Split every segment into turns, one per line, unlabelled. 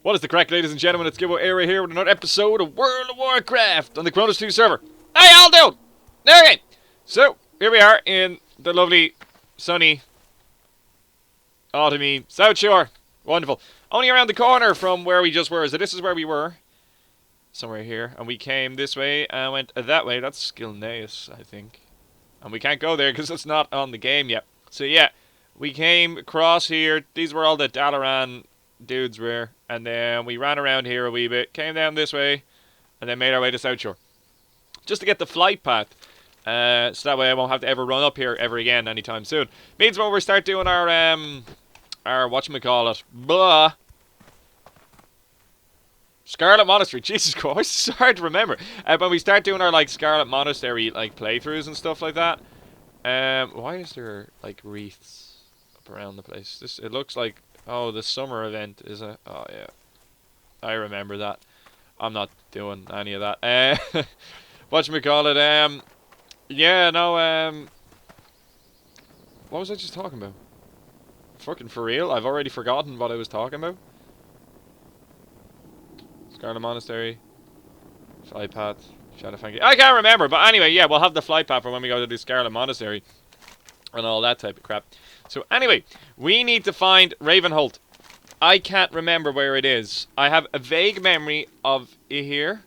What is the crack, ladies and gentlemen? It's Gibboeire here with another episode of World of Warcraft on the Kronos 2 server. Hey, I'll do! Okay, so here we are in the lovely, sunny, autumny South Shore. Wonderful. Only around the corner from where we just were. So this is where we were. Somewhere here. And we came this way and went that way. That's Skilneus, I think. And we can't go there because it's not on the game yet. So yeah, we came across here. These were all the Dalaran dudes were. And then we ran around here a wee bit. Came down this way. And then made our way to South Shore. Just to get the flight path. So that way I won't have to ever run up here ever again anytime soon. Means when we start doing our whatchamacallit, blah. Scarlet Monastery, Jesus Christ, it's hard to remember. When we start doing our, like, Scarlet Monastery, like, playthroughs and stuff like that. Why is there, like, wreaths up around the place? It looks like, oh, the summer event is a, oh, yeah. I remember that. I'm not doing any of that. Whatchamacallit, yeah, no, what was I just talking about? Fucking for real, I've already forgotten what I was talking about. Scarlet Monastery, flight path, Shadowfang. I can't remember, but anyway, yeah, we'll have the flight path for when we go to the Scarlet Monastery and all that type of crap. So anyway, we need to find Ravenholt. I can't remember where it is. I have a vague memory of it here.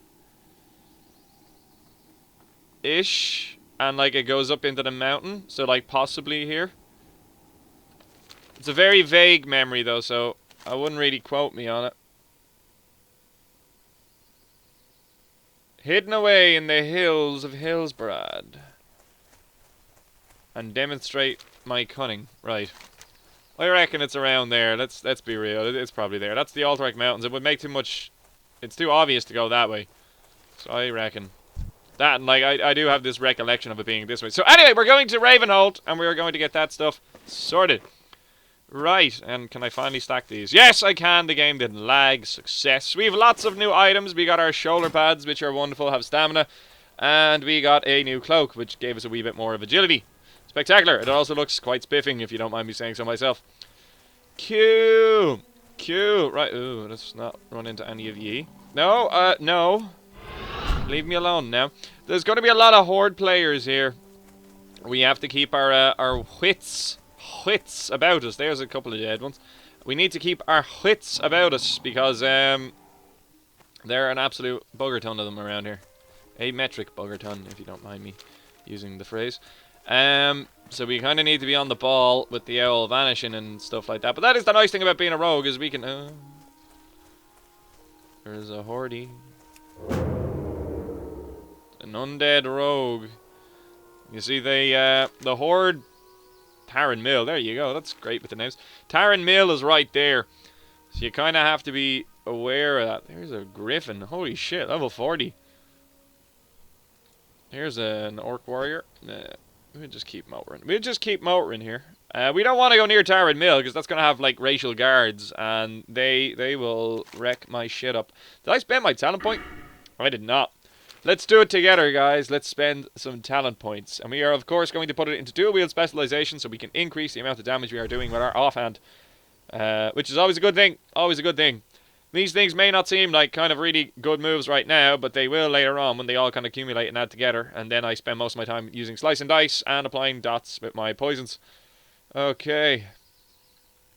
Ish. And like it goes up into the mountain. So like possibly here. It's a very vague memory though, so I wouldn't really quote me on it. Hidden away in the hills of Hillsbrad. And demonstrate my cunning. Right. I reckon it's around there. Let's be real. It's probably there. That's the Alterac Mountains. It would make too much... It's too obvious to go that way. So I reckon... That, and like, I do have this recollection of it being this way. So anyway, we're going to Ravenholt, and we're going to get that stuff sorted. Right, and can I finally stack these? Yes, I can. The game didn't lag. Success. We have lots of new items. We got our shoulder pads, which are wonderful, have stamina. And we got a new cloak, which gave us a wee bit more of agility. Spectacular. It also looks quite spiffing, if you don't mind me saying so myself. Q. Right, ooh, let's not run into any of ye. No, no. Leave me alone now. There's going to be a lot of horde players here. We have to keep our wits about us. There's a couple of dead ones. We need to keep our wits about us because there are an absolute bugger ton of them around here. A metric bugger ton, if you don't mind me using the phrase. So we kind of need to be on the ball with the owl vanishing and stuff like that. But that is the nice thing about being a rogue is we can... there's a horde. An undead rogue. You see, the horde... Taran Mill, there you go. That's great with the names. Taran Mill is right there. So you kind of have to be aware of that. There's a griffin. Holy shit, level 40. Here's an orc warrior. We'll just keep motoring. We'll just keep motoring here. We don't want to go near Taran Mill because that's going to have like racial guards and they will wreck my shit up. Did I spend my talent point? I did not. Let's do it together, guys. Let's spend some talent points. And we are, of course, going to put it into dual-wield specialization so we can increase the amount of damage we are doing with our offhand. Which is always a good thing. Always a good thing. These things may not seem like kind of really good moves right now, but they will later on when they all kind of accumulate and add together. And then I spend most of my time using slice and dice and applying dots with my poisons. Okay.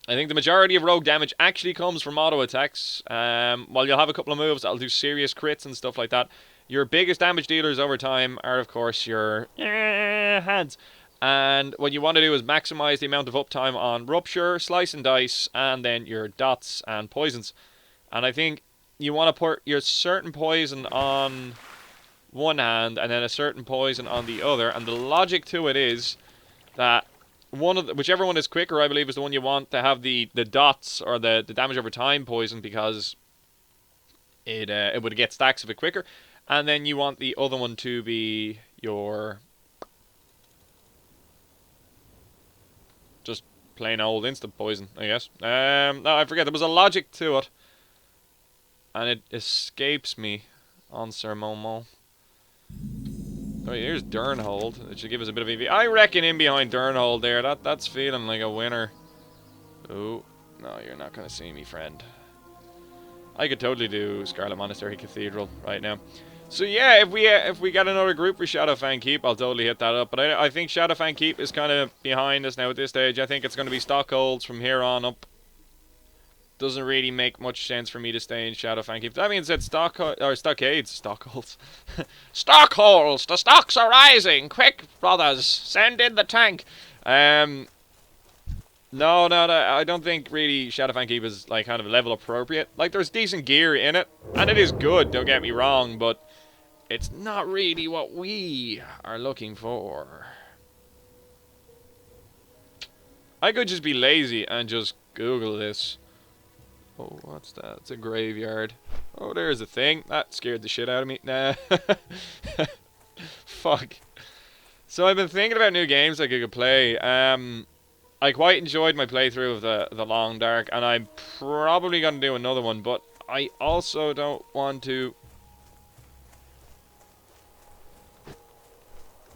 I think the majority of rogue damage actually comes from auto attacks. While you'll have a couple of moves that'll do serious crits and stuff like that. Your biggest damage dealers over time are, of course, your hands. And what you want to do is maximize the amount of uptime on Rupture, Slice and Dice, and then your dots and poisons. And I think you want to put your certain poison on one hand and then a certain poison on the other. And the logic to it is that whichever one is quicker, I believe, is the one you want to have the dots or the damage over time poison because it would get stacks of it quicker. And then you want the other one to be your... just plain old instant poison, I guess. No, I forget. There was a logic to it. And it escapes me en ce moment. Oh, here's Durnhold. It should give us a bit of EV. I reckon in behind Durnhold there. That's feeling like a winner. Oh, no, you're not going to see me, friend. I could totally do Scarlet Monastery Cathedral right now. So yeah, if we get another group for Shadowfang Keep, I'll totally hit that up. But I think Shadowfang Keep is kind of behind us now at this stage. I think it's going to be Stockholds from here on up. Doesn't really make much sense for me to stay in Shadowfang Keep. That means that Stockholds, Stockholds. Stockholds! The stocks are rising! Quick, brothers! Send in the tank! No, I don't think really Shadowfang Keep is like kind of level appropriate. Like there's decent gear in it, and it is good, don't get me wrong, but it's not really what we are looking for. I could just be lazy and just Google this. Oh, what's that? It's a graveyard. Oh, there's a thing. That scared the shit out of me. Nah. Fuck. So I've been thinking about new games like I could play. I quite enjoyed my playthrough of the Long Dark, and I'm probably going to do another one, but I also don't want to...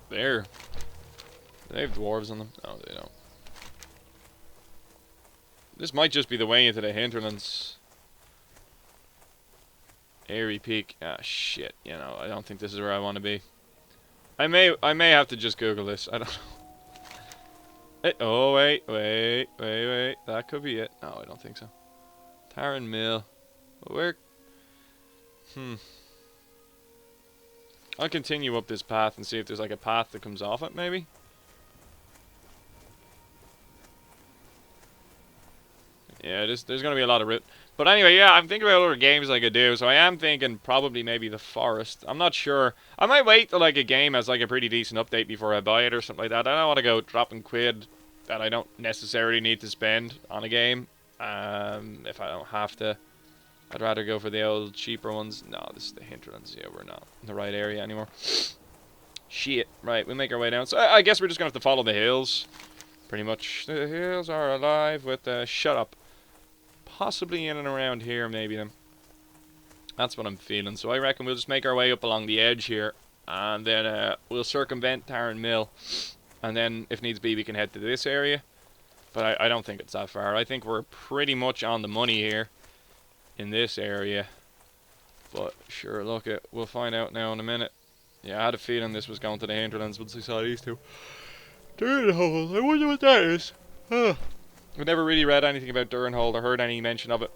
There. They have dwarves on them. No, they don't. This might just be the way into the hinterlands. Airy Peak. Ah, shit. You know, I don't think this is where I want to be. I may have to just Google this. I don't know. Hey, oh, wait. That could be it. No, I don't think so. Taryn Mill. Where? I'll continue up this path and see if there's like a path that comes off it, maybe. Yeah, there's going to be a lot of route. But anyway, yeah, I'm thinking about other games I could do. So I am thinking probably maybe the Forest. I'm not sure. I might wait till like a game has like a pretty decent update before I buy it or something like that. I don't want to go dropping quid that I don't necessarily need to spend on a game. If I don't have to. I'd rather go for the old cheaper ones. No, this is the hinterlands. Yeah, we're not in the right area anymore. Shit. Right, we make our way down. So I guess we're just going to have to follow the hills. Pretty much. The hills are alive with shut up. Possibly in and around here, maybe then. That's what I'm feeling. So I reckon we'll just make our way up along the edge here. And then we'll circumvent Taryn Mill. And then, if needs be, we can head to this area. But I don't think it's that far. I think we're pretty much on the money here. In this area. But sure, look, we'll find out now in a minute. Yeah, I had a feeling this was going to the hinterlands once I saw these two. Durenhold, I wonder what that is. Huh. I've never really read anything about Durenhold or heard any mention of it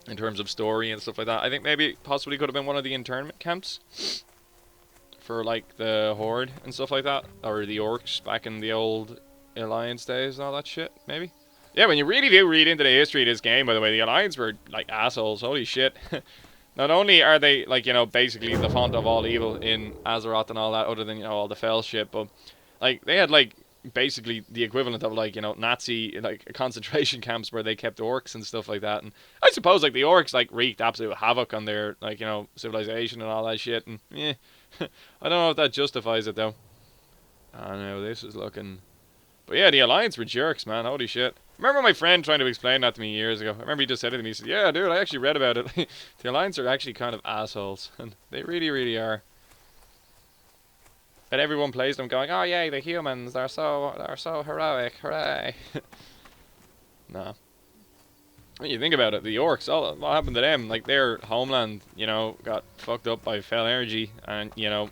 in terms of story and stuff like that. I think maybe possibly could have been one of the internment camps for like the Horde and stuff like that, or the Orcs back in the old Alliance days and all that shit, maybe. Yeah, when you really do read into the history of this game, by the way, the Alliance were like assholes. Holy shit. Not only are they like, you know, basically the font of all evil in Azeroth and all that, other than, you know, all the fell shit, but like they had like basically the equivalent of like, you know, Nazi like concentration camps where they kept orcs and stuff like that. And I suppose like the orcs like wreaked absolute havoc on their like, you know, civilization and all that shit. And yeah, I don't know if that justifies it though. I don't know, this is looking... But yeah, the Alliance were jerks, man. Holy shit. Remember my friend trying to explain that to me years ago. I remember he just said it to me. He said, yeah, dude, I actually read about it. The Alliance are actually kind of assholes. And they really, really are. But everyone plays them going, oh, yay, the humans. They're so heroic. Hooray. Nah. When you think about it, the orcs, what happened to them? Like, their homeland, you know, got fucked up by fell energy. And, you know,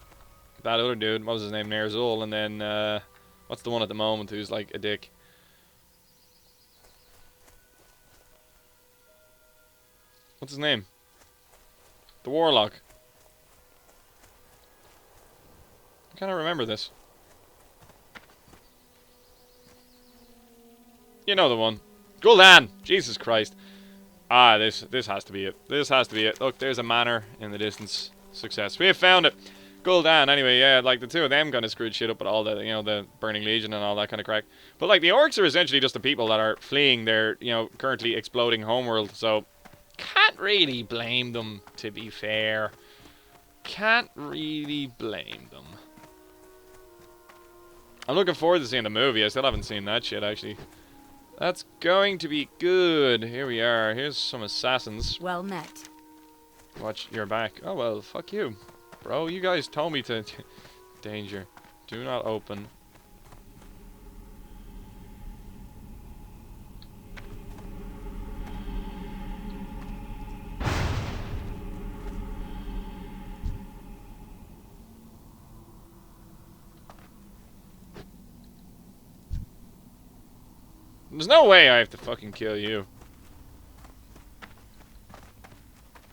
that other dude, what was his name? Nerzul. And then, what's the one at the moment who's like a dick? What's his name? The Warlock. I can't remember this. You know the one. Gul'dan! Jesus Christ. Ah, this has to be it. This has to be it. Look, there's a manor in the distance. Success. We have found it. Gul'dan, anyway, yeah, like the two of them kind of screwed shit up with all the, you know, the Burning Legion and all that kind of crack. But like the orcs are essentially just the people that are fleeing their, you know, currently exploding homeworld, so can't really blame them, to be fair. Can't really blame them. I'm looking forward to seeing the movie. I still haven't seen that shit, actually. That's going to be good. Here we are. Here's some assassins.
Well met.
Watch your back. Oh, well, fuck you. Bro, you guys told me to... Danger. Do not open. There's no way I have to fucking kill you.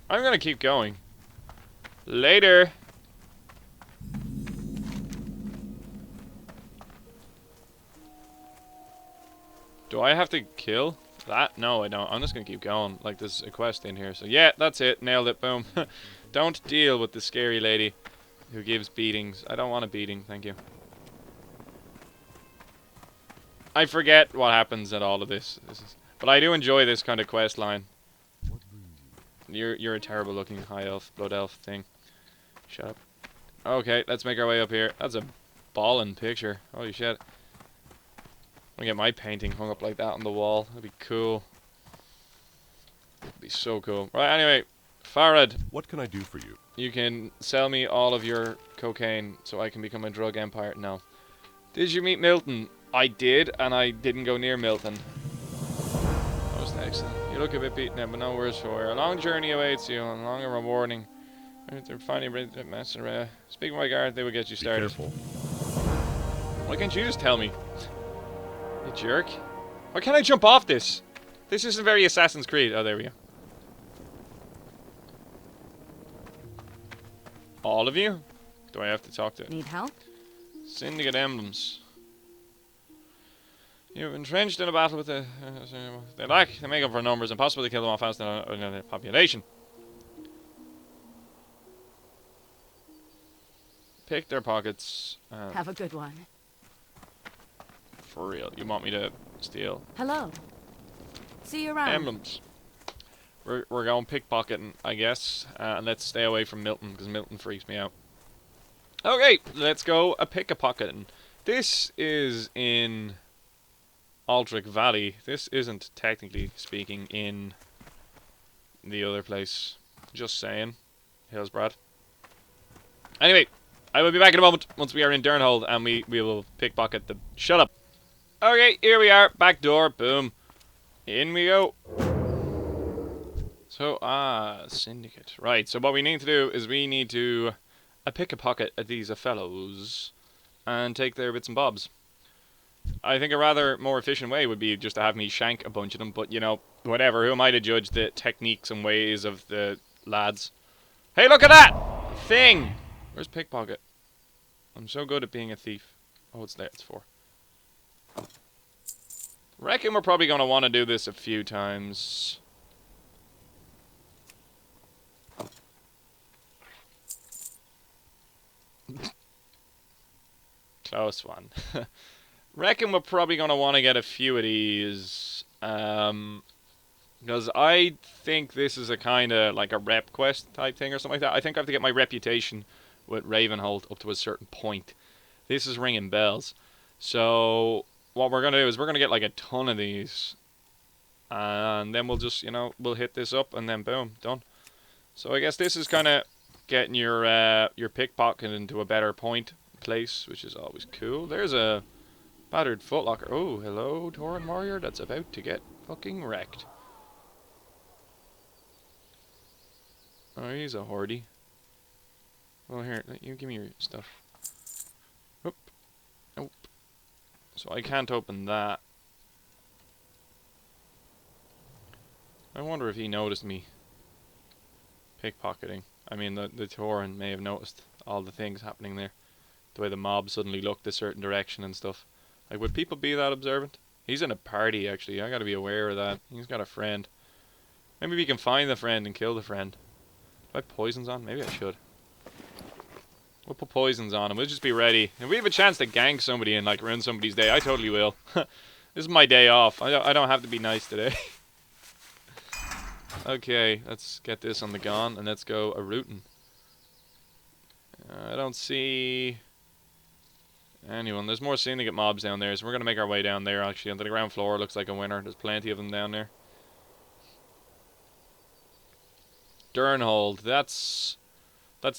I'm gonna keep going. Later. Do I have to kill that? No, I don't. I'm just gonna keep going. Like, there's a quest in here. So, yeah, that's it. Nailed it. Boom. Don't deal with the scary lady who gives beatings. I don't want a beating. Thank you. I forget what happens at all of this. But I do enjoy this kind of quest line. You're a terrible looking high elf, blood elf thing. Shut up. Okay, let's make our way up here. That's a ballin' picture. Holy shit. I'm gonna get my painting hung up like that on the wall. That'd be cool. That'd be so cool. Right, anyway. Farad.
What can I do for you?
You can sell me all of your cocaine so I can become a drug empire. No. Did you meet Milton? I did, and I didn't go near Milton. That was excellent. You look a bit beaten up, but no worse for wear. A long journey awaits you, and long and rewarding. They're finally ready to master. Speak of my guard, they will get you started.
Be careful.
Why can't you just tell me? You jerk. Why can't I jump off this? This isn't very Assassin's Creed. Oh, there we go. All of you? Do I have to talk to?
Need help?
Syndicate emblems. You've entrenched in a battle with the... they lack the makeup for numbers. Impossible to kill them off fast enough in the population. Pick their pockets.
Have a good one.
For real. You want me to steal?
Hello. See you around.
Emblems. We're going pickpocketing, I guess. And let's stay away from Milton, because Milton freaks me out. Okay, let's go a pick-a-pocketing. This is in Aldrich Valley. This isn't, technically speaking, in the other place. Just saying. Hillsbrad. Anyway, I will be back in a moment once we are in Durnhold, and we will pickpocket the... Shut up. Okay, here we are. Back door. Boom. In we go. So, syndicate. Right, so what we need to do is we need to pick a pocket at these fellows and take their bits and bobs. I think a rather more efficient way would be just to have me shank a bunch of them, but, you know, whatever. Who am I to judge the techniques and ways of the lads? Hey, look at that thing! Where's pickpocket? I'm so good at being a thief. Oh, it's there. It's 4. Reckon we're probably going to want to do this a few times. Close one. Reckon we're probably going to want to get a few of these. Because I think this is a kind of like a rep quest type thing or something like that. I think I have to get my reputation with Ravenhold up to a certain point. This is ringing bells. So what we're going to do is we're going to get like a ton of these. And then we'll just, you know, we'll hit this up and then boom, done. So I guess this is kind of getting your pickpocket into a better place, which is always cool. There's a battered footlocker. Oh, hello, Tauren warrior. That's about to get fucking wrecked. Oh, he's a hoardy. Well, here, you give me your stuff. Oop. Nope. So I can't open that. I wonder if he noticed me pickpocketing. I mean, the Tauren may have noticed all the things happening there. The way the mob suddenly looked a certain direction and stuff. Like, would people be that observant? He's in a party, actually. I gotta be aware of that. He's got a friend. Maybe we can find the friend and kill the friend. Do I have poisons on? Maybe I should. We'll put poisons on him. We'll just be ready. If we have a chance to gank somebody and, like, ruin somebody's day, I totally will. This is my day off. I don't have to be nice today. Okay, let's get this on the gun, and let's go a-rootin'. I don't see anyone. There's more syndicate mobs down there, so we're going to make our way down there, actually. Onto the ground floor. Looks like a winner. There's plenty of them down there. Durnhold. That's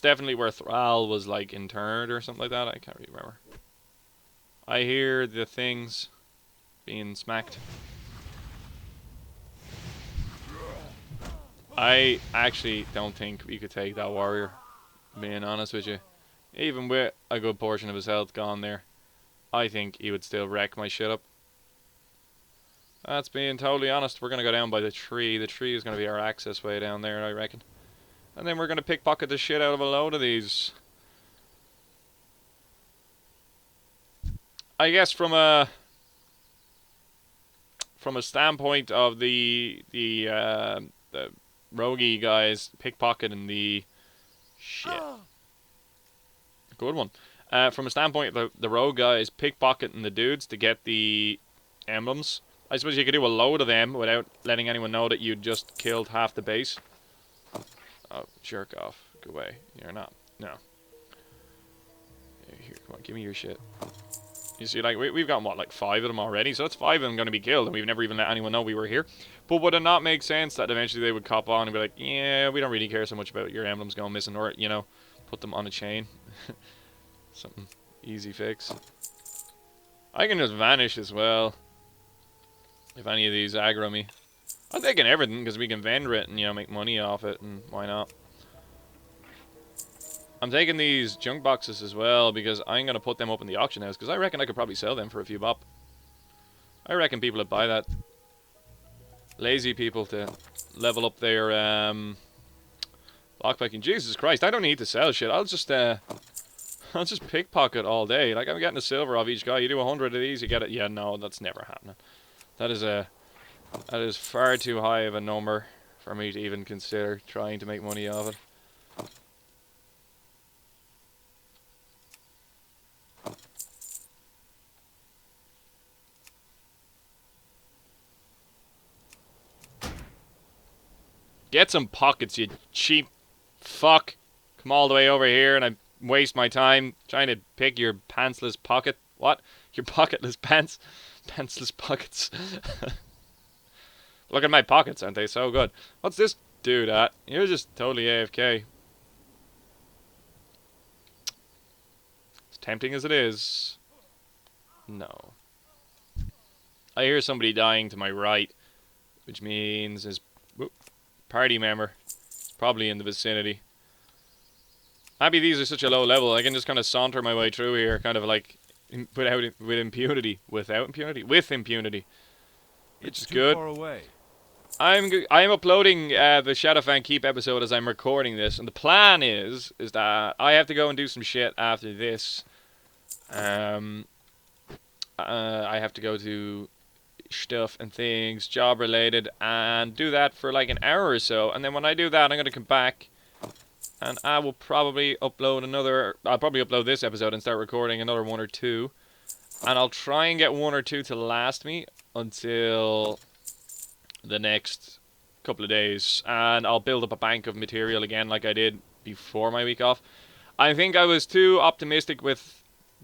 definitely where Thrall was, like, interred or something like that. I can't really remember. I hear the things being smacked. I actually don't think we could take that warrior, being honest with you. Even with a good portion of his health gone there, I think he would still wreck my shit up. That's being totally honest. We're going to go down by the tree. The tree is going to be our access way down there, I reckon. And then we're going to pickpocket the shit out of a load of these. I guess from a standpoint of the roguey guys pickpocketing the shit. Good one. From a standpoint of the rogue guys pickpocketing the dudes to get the emblems. I suppose you could do a load of them without letting anyone know that you just killed half the base. Oh, jerk off. Go away. You're not. No. Here, come on, give me your shit. You see, like, we've got, what, like 5 of them already? So that's 5 of them going to be killed, and we've never even let anyone know we were here. But would it not make sense that eventually they would cop on and be like, yeah, we don't really care so much about your emblems going missing, or, you know, put them on a chain. Something easy fix. I can just vanish as well. If any of these aggro me. I'm taking everything, because we can vendor it and, you know, make money off it, and why not? I'm taking these junk boxes as well, because I'm going to put them up in the auction house, because I reckon I could probably sell them for a few bop. I reckon people would buy that. Lazy people to level up their lockpicking. Jesus Christ, I don't need to sell shit. I'll just pickpocket all day. Like, I'm getting a silver off each guy. You do 100 of these, you get it. Yeah, no, that's never happening. That is far too high of a number for me to even consider trying to make money off it. Get some pockets, you cheap fuck. Come all the way over here and I waste my time trying to pick your pantsless pocket. What? Your pocketless pants? Pantsless pockets. Look at my pockets, aren't they so good? What's this dude at? You're just totally AFK. As tempting as it is. No. I hear somebody dying to my right, which means his party member is probably in the vicinity. Maybe these are such a low level, I can just kind of saunter my way through here, kind of like with impunity. Without impunity? With impunity. Which is good.
Far away.
I'm uploading the Shadowfang Keep episode as I'm recording this, and the plan is that I have to go and do some shit after this. I have to go to stuff and things, job related, and do that for like an hour or so, and then when I do that, I'm going to come back, and I will probably upload I'll probably upload this episode and start recording another 1 or 2, and I'll try and get 1 or 2 to last me until the next couple of days, and I'll build up a bank of material again like I did before my week off. I think I was too optimistic with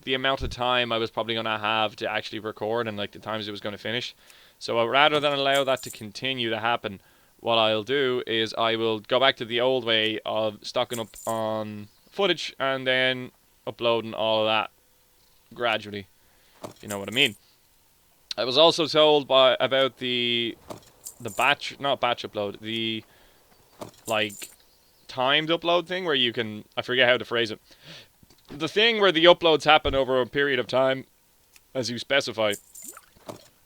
the amount of time I was probably going to have to actually record and like the times it was going to finish. So rather than allow that to continue to happen, what I'll do is I will go back to the old way of stocking up on footage and then uploading all of that gradually. You know what I mean? I was also told about the not batch upload, the like timed upload thing where you can, I forget how to phrase it. The thing where the uploads happen over a period of time as you specify.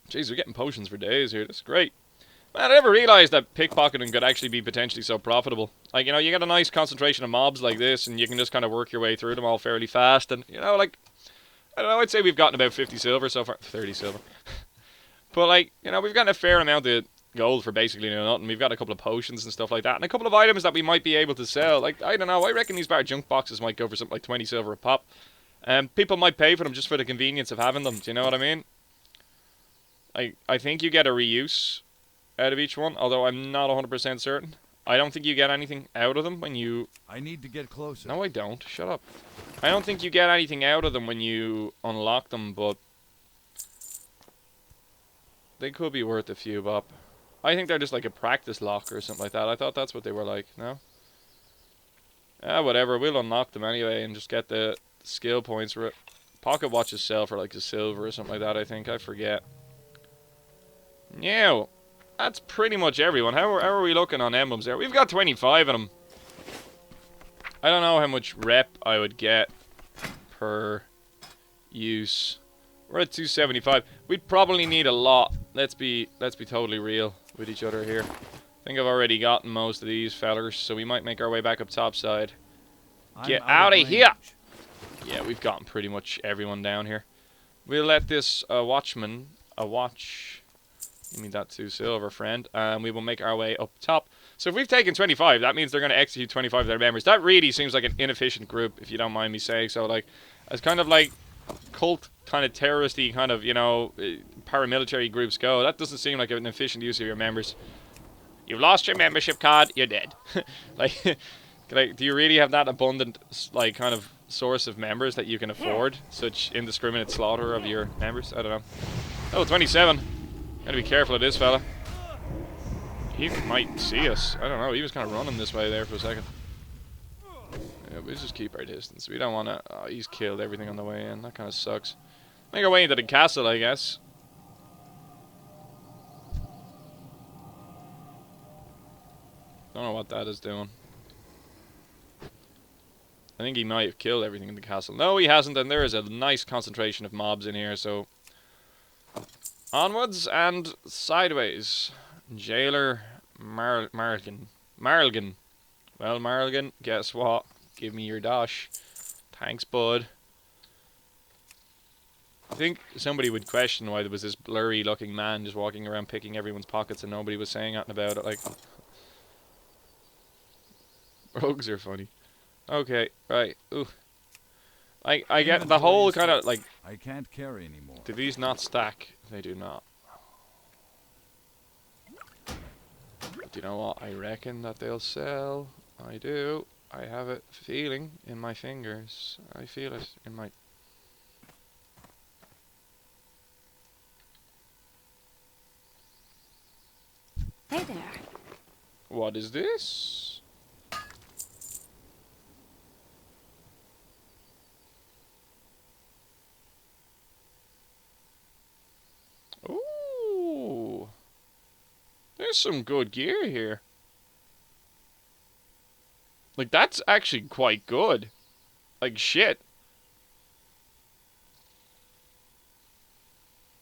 Jeez, we're getting potions for days here. That's great. Man, I never realized that pickpocketing could actually be potentially so profitable. Like, you know, you get a nice concentration of mobs like this, and you can just kind of work your way through them all fairly fast. And, you know, like, I don't know, I'd say we've gotten about 50 silver so far. 30 silver. But, like, you know, we've gotten a fair amount of gold for basically nothing. We've got a couple of potions and stuff like that, and a couple of items that we might be able to sell. Like, I don't know, I reckon these bar junk boxes might go for something like 20 silver a pop. People might pay for them just for the convenience of having them, do you know what I mean? I think you get a reuse out of each one, although I'm not 100% certain. I don't think you get anything out of them when you...
I need to get closer.
No, I don't. Shut up. I don't think you get anything out of them when you unlock them, but... they could be worth a few bop. I think they're just like a practice lock or something like that. I thought that's what they were like, no? Whatever, we'll unlock them anyway and just get the skill points for it. Pocket watches sell for like a silver or something like that, I think. I forget. Yeah, that's pretty much everyone. How are we looking on emblems there? We've got 25 of them. I don't know how much rep I would get per use. We're at 275. We'd probably need a lot. Let's be totally real with each other here. I think I've already gotten most of these fellers, so we might make our way back up topside. Get out of here! Yeah, we've gotten pretty much everyone down here. We'll let this watchman, give me that 2 silver, friend, and we will make our way up top. So if we've taken 25, that means they're going to execute 25 of their members. That really seems like an inefficient group, if you don't mind me saying so. Like, as kind of like cult, kind of terroristy, kind of, you know, paramilitary groups go, that doesn't seem like an efficient use of your members. You've lost your membership card, you're dead. Like, do you really have that abundant, like, kind of source of members that you can afford such indiscriminate slaughter of your members? I don't know. Oh, 27. Gotta be careful of this fella. He might see us. I don't know. He was kind of running this way there for a second. Yeah, we'll just keep our distance. We don't want to... Oh, he's killed everything on the way in. That kind of sucks. Make our way into the castle, I guess. Don't know what that is doing. I think he might have killed everything in the castle. No, he hasn't, and there is a nice concentration of mobs in here, so... Onwards and sideways. Jailer Marlgan. Well, Marlgan, guess what? Give me your dash. Thanks, bud. I think somebody would question why there was this blurry looking man just walking around picking everyone's pockets and nobody was saying nothing about it. Like, rogues are funny. Okay, right. Ooh. I get the whole kind of like.
I can't carry anymore.
Do these not stack? They do not. But you know what? I reckon that they'll sell. I do. I have a feeling in my fingers. I feel it in my...
Hey there.
What is this? Ooh. There's some good gear here. Like, that's actually quite good. Like, shit.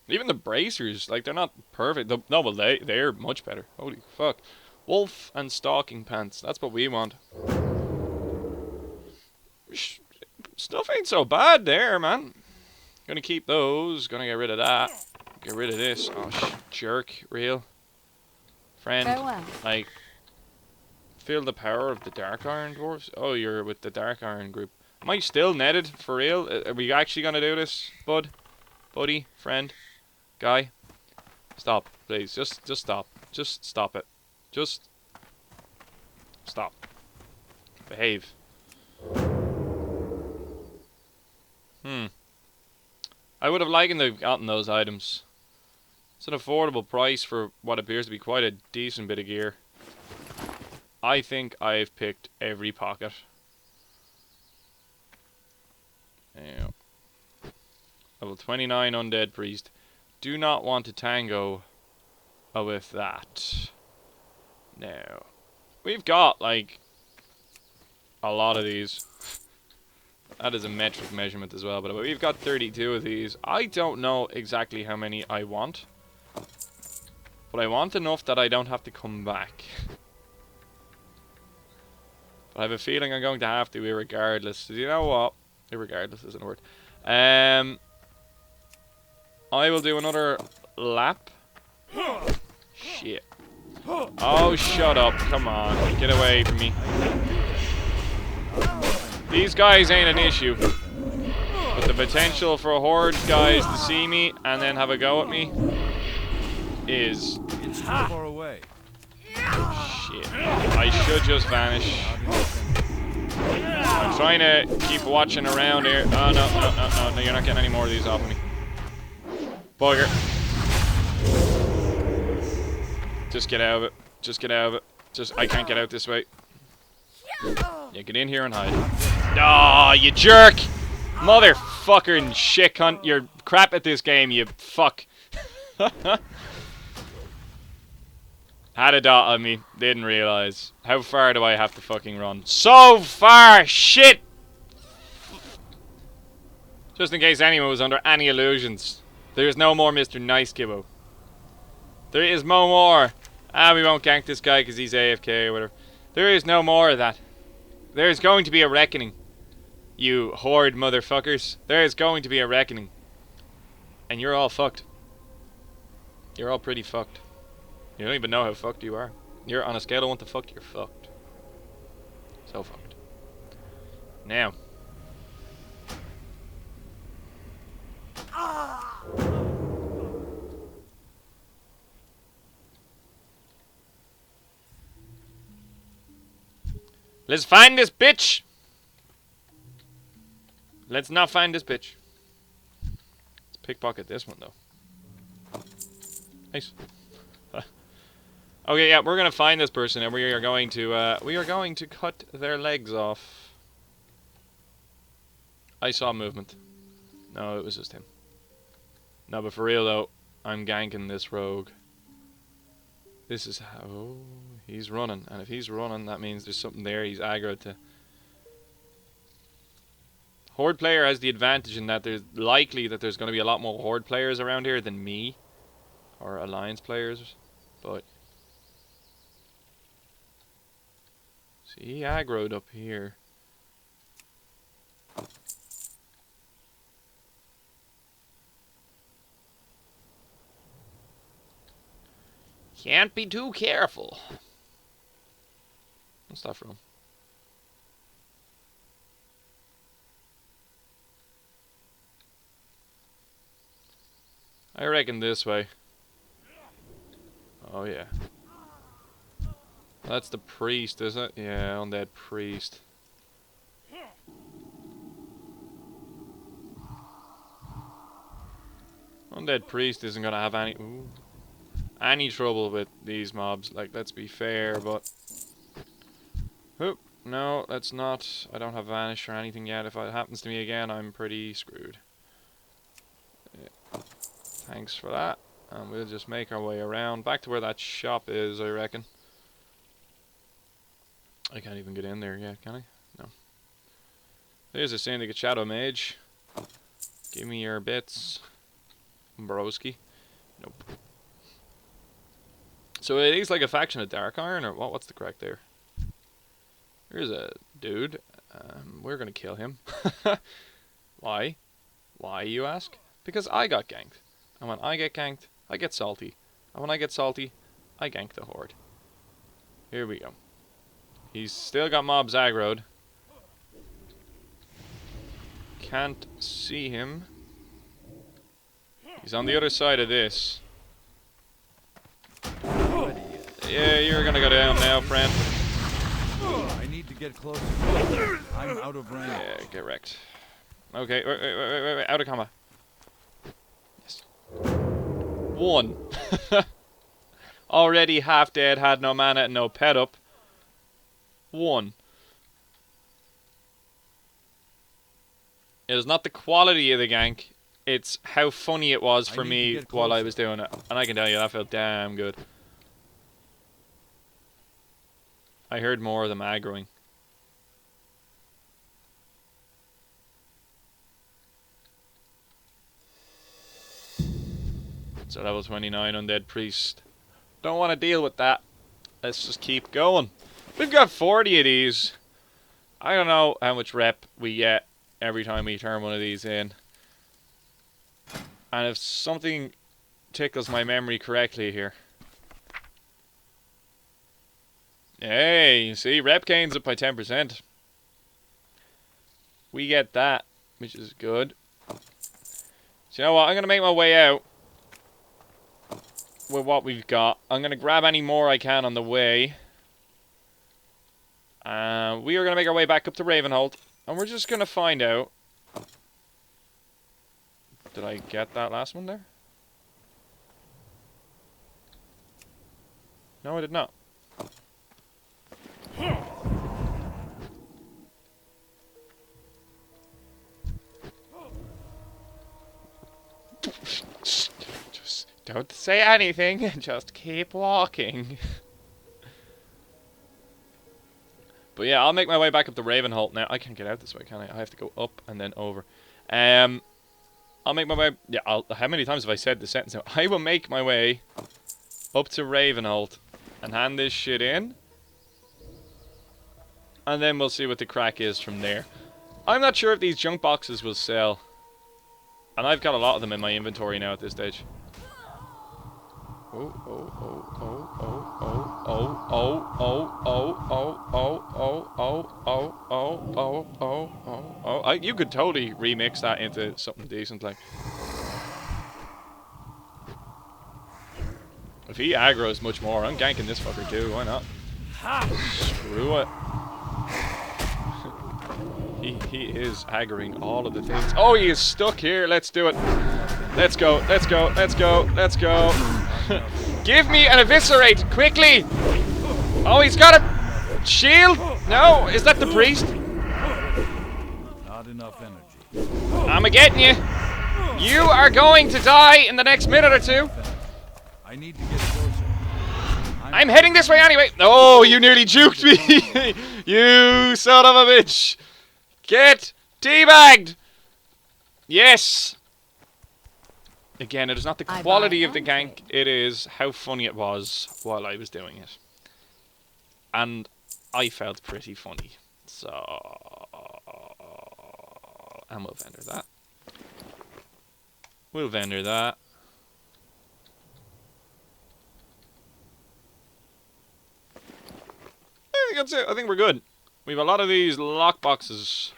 Even the bracers, like, they're not perfect. No, well, they're much better. Holy fuck. Wolf and stalking pants. That's what we want. Stuff ain't so bad there, man. Gonna keep those. Gonna get rid of that. Get rid of this. Oh, jerk. Real. Friend.
Farewell.
Like... Feel the power of the Dark Iron Dwarves? Oh, you're with the Dark Iron group. Am I still netted? For real? Are we actually gonna do this, bud? Buddy? Friend? Guy? Stop, please. Just stop. Just stop it. Just... Stop. Behave. I would have liked to have gotten those items. It's an affordable price for what appears to be quite a decent bit of gear. I think I've picked every pocket. Yeah. Level 29 Undead Priest. Do not want to tango with that. No. We've got, like, a lot of these. That is a metric measurement as well, but we've got 32 of these. I don't know exactly how many I want. But I want enough that I don't have to come back. I have a feeling I'm going to have to, irregardless. You know what? Irregardless isn't a word. I will do another lap. Shit. Oh, shut up. Come on. Get away from me. These guys ain't an issue. But the potential for horde guys to see me and then have a go at me is...
It's too far away.
Shit. I should just vanish. I'm trying to keep watching around here. Oh, no, you're not getting any more of these off of me. Bugger. Just get out of it. Just get out of it. I can't get out this way. Yeah, get in here and hide. Aw, you jerk! Motherfucker and shit cunt. You're crap at this game, you fuck. Had a dot on me. Didn't realize. How far do I have to fucking run? So far! Shit! Just in case anyone was under any illusions. There is no more Mr. Nice Gibbo. There is no more. We won't gank this guy because he's AFK or whatever. There is no more of that. There is going to be a reckoning. You horde motherfuckers. There is going to be a reckoning. And you're all fucked. You're all pretty fucked. You don't even know how fucked you are. You're on a scale of 1 to fucked, you're fucked. So fucked. Now. Let's find this bitch! Let's not find this bitch. Let's pickpocket this one, though. Nice. Okay, yeah, we're gonna find this person, and we are going to cut their legs off. I saw movement. No, it was just him. No, but for real though, I'm ganking this rogue. This is how... Oh, he's running. And if he's running, that means there's something there he's aggroed to. Horde player has the advantage in that there's likely that there's going to be a lot more Horde players around here than me. Or Alliance players. But... See, he aggroed up here. Can't be too careful. What's that from? I reckon this way. Oh yeah. That's the priest, is it? Yeah, undead priest. Undead priest isn't gonna have any trouble with these mobs. Like, let's be fair, but... Oop, no, let's not. I don't have vanish or anything yet. If it happens to me again, I'm pretty screwed. Yeah. Thanks for that. And we'll just make our way around. Back to where that shop is, I reckon. I can't even get in there yet, can I? No. There's a Syndicate Shadow Mage. Give me your bits, broski. Nope. So it is like a faction of Dark Iron, or what? What's the correct there? Here's a dude. We're gonna kill him. Why? Why, you ask? Because I got ganked. And when I get ganked, I get salty. And when I get salty, I gank the Horde. Here we go. He's still got mobs aggroed. Can't see him. He's on the other side of this. Yeah, you're gonna go down now, friend.
I need to get closer. I'm out of range.
Yeah, get wrecked. Okay, wait, out of combat. Yes. 1. Already half dead, had no mana and no pet up. 1. It was not the quality of the gank, it's how funny it was for me while I was doing it. And I can tell you, that felt damn good. I heard more of them aggroing. So level 29 Undead Priest. Don't want to deal with that. Let's just keep going. We've got 40 of these. I don't know how much rep we get every time we turn one of these in. And if something tickles my memory correctly here. Hey, you see, rep gains up by 10%. We get that, which is good. So you know what, I'm going to make my way out with what we've got. I'm going to grab any more I can on the way. We are going to make our way back up to Ravenhold. And we're just going to find out. Did I get that last one there? No, I did not. Just don't say anything, just keep walking. But yeah, I'll make my way back up to Ravenholt now. I can't get out this way, can I? I have to go up and then over. I'll make my way. Yeah, how many times have I said this sentence now? I will make my way up to Ravenholt and hand this shit in. And then we'll see what the crack is from there. I'm not sure if these junk boxes will sell. And I've got a lot of them in my inventory now at this stage. Oh, oh, oh, oh, oh, oh, oh, oh, oh, oh, oh, oh, oh, oh, oh, oh, oh, oh, oh. You could totally remix that into something decent, like. If he aggroes much more, I'm ganking this fucker too, why not? Screw it. He is aggroing all of the things. Oh, he is stuck here. Let's do it. Let's go. Let's go. Let's go. Let's go. Give me an eviscerate quickly. Oh, he's got a shield. No, is that the priest?
Not enough energy.
I'm getting you. You are going to die in the next minute or two.
I need to get closer.
I'm heading this way anyway. Oh, you nearly juked me. You son of a bitch. Get teabagged! Yes! Again, it is not the quality of the gank, it is how funny it was while I was doing it. And I felt pretty funny. So... and we'll vendor that. We'll vendor that. I think that's it. I think we're good. We have a lot of these lockboxes.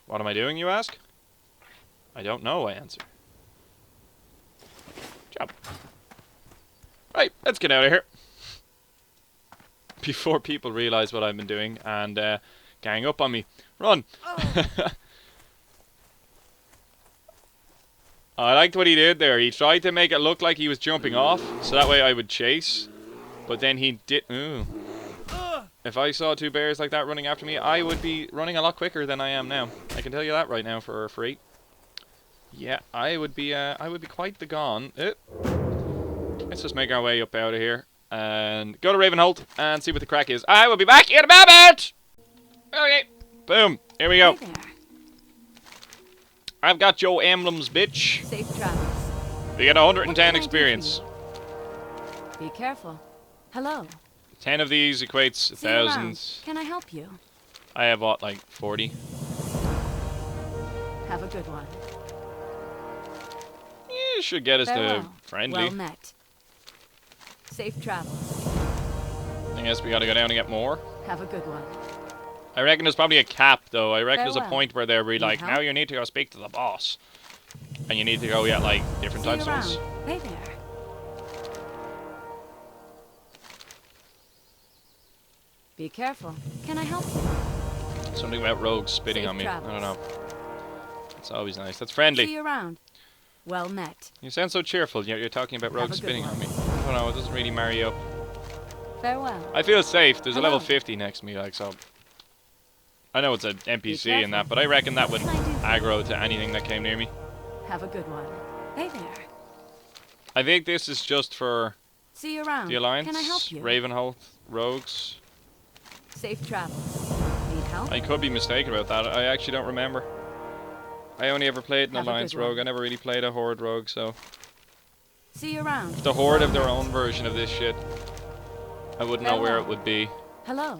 What am I doing, you ask? I don't know, I answer. Job. Right, let's get out of here. Before people realize what I've been doing and gang up on me. Run! I liked what he did there. He tried to make it look like he was jumping off, so that way I would chase. But then he did... Ooh. If I saw two bears like that running after me, I would be running a lot quicker than I am now. I can tell you that right now for free. Yeah, I would be quite the gone. Let's just make our way up out of here and go to Ravenholt and see what the crack is. I will be back in a moment! Okay. Boom. Here we go.
Hey there.
I've got your emblems, bitch.
Safe travels.
We get 110 experience.
Be careful. Hello.
10 of these equates
See you around.
1,000.
Can I help you?
I have what, like 40?
Have a good one.
You should get us to
Farewell.
friendly.
Well met. Safe travels.
I guess we gotta go down and get more.
Have a good one.
I reckon there's probably a cap, though. I reckon there's a
Farewell.
point where they'll be
Need
like,
help?
now you need to go speak to the boss. And you need to go get, like, different
See you
types of
around.
ones.
Hey there. Be careful. Can I help you?
Something about rogues spitting
Safe
on me. I don't
travels.
know. It's always nice. That's friendly.
See you around. Well met.
You sound so cheerful, yet you're talking about
Have a
rogues
good
spitting
one.
on me. I don't know, it doesn't really marry up.
Farewell.
I feel safe. There's a level
Hello.
50 next to me, like, so... I know it's an NPC
careful.
and that, but I reckon that would
What can I do?
aggro to anything that came near me.
Have a good one. Hey there.
I think this is just for
See you around.
the Alliance,
Can I help you?
Ravenholt, rogues.
Safe travels. Need help?
I could be mistaken about that. I actually don't remember. I only ever played an
Have a
Alliance
good
rogue.
one.
I never really played a Horde rogue, so...
See you around.
If the Horde have their
Well
own
met.
version of this shit, I wouldn't know where it
Farewell.
would be.
Hello.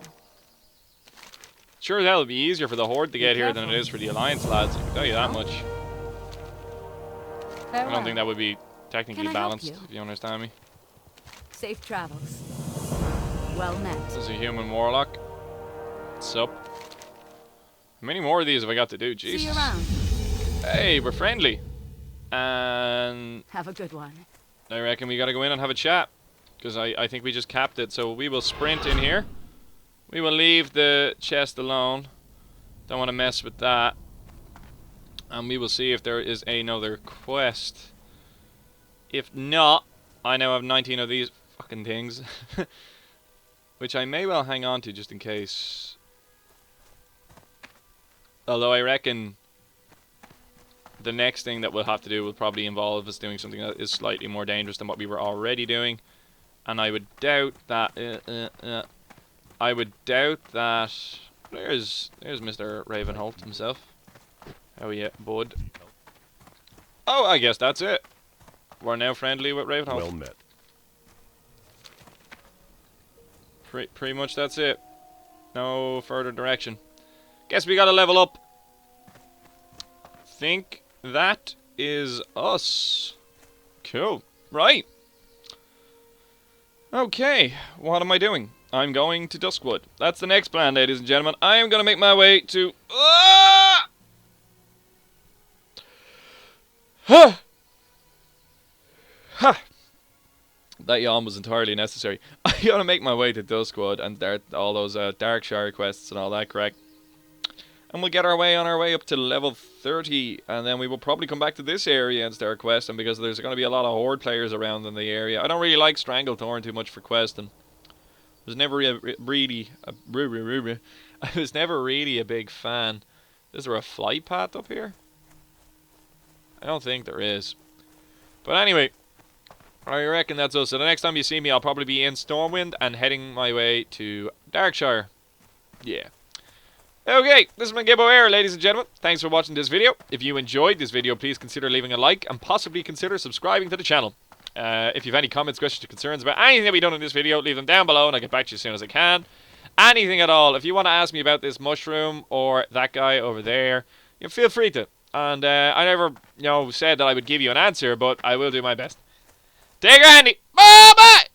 Sure as hell it'd be easier for the Horde to
Be
get here than it
careful.
is for the Alliance lads, I can tell you that
Help?
much. I
Farewell.
don't think that would be technically
Can I help
balanced,
you?
if you understand me.
Safe travels. Well met.
This is a human warlock. What's up? How many more of these have I got to do?
See you
Jesus.
around.
Hey, we're friendly. And
Have a good one.
I reckon we gotta go in and have a chat. Because I think we just capped it. So we will sprint in here. We will leave the chest alone. Don't want to mess with that. And we will see if there is another quest. If not, I now have 19 of these fucking things. Which I may well hang on to just in case. Although I reckon the next thing that we'll have to do will probably involve us doing something that is slightly more dangerous than what we were already doing. And I would doubt that... I would doubt that. There's Mr. Ravenholt himself. Oh yeah, bud. Oh, I guess that's it. We're now friendly with Ravenholt.
Well met.
Pretty much that's it. No further direction. Guess we gotta level up. Think that is us. Cool. Right. Okay, what am I doing? I'm going to Duskwood. That's the next plan, ladies and gentlemen. I am gonna make my way to... Ah! Huh! Ha! That yawn was entirely necessary. I'm gonna make my way to Duskwood and start all those Darkshire quests and all that, correct? And we'll get our way up to level 30, and then we will probably come back to this area and start questing, because there's going to be a lot of horde players around in the area. I don't really like Stranglethorn too much for questing. I was never really a big fan. Is there a flight path up here? I don't think there is. But anyway, I reckon that's us. So the next time you see me, I'll probably be in Stormwind and heading my way to Darkshire. Yeah. Okay, this has been Gibboeire, ladies and gentlemen. Thanks for watching this video. If you enjoyed this video, please consider leaving a like and possibly consider subscribing to the channel. If you have any comments, questions, or concerns about anything that we've done in this video, leave them down below and I'll get back to you as soon as I can. Anything at all. If you want to ask me about this mushroom or that guy over there, you know, feel free to. And I never, said that I would give you an answer, but I will do my best. Take it handy. Bye-bye!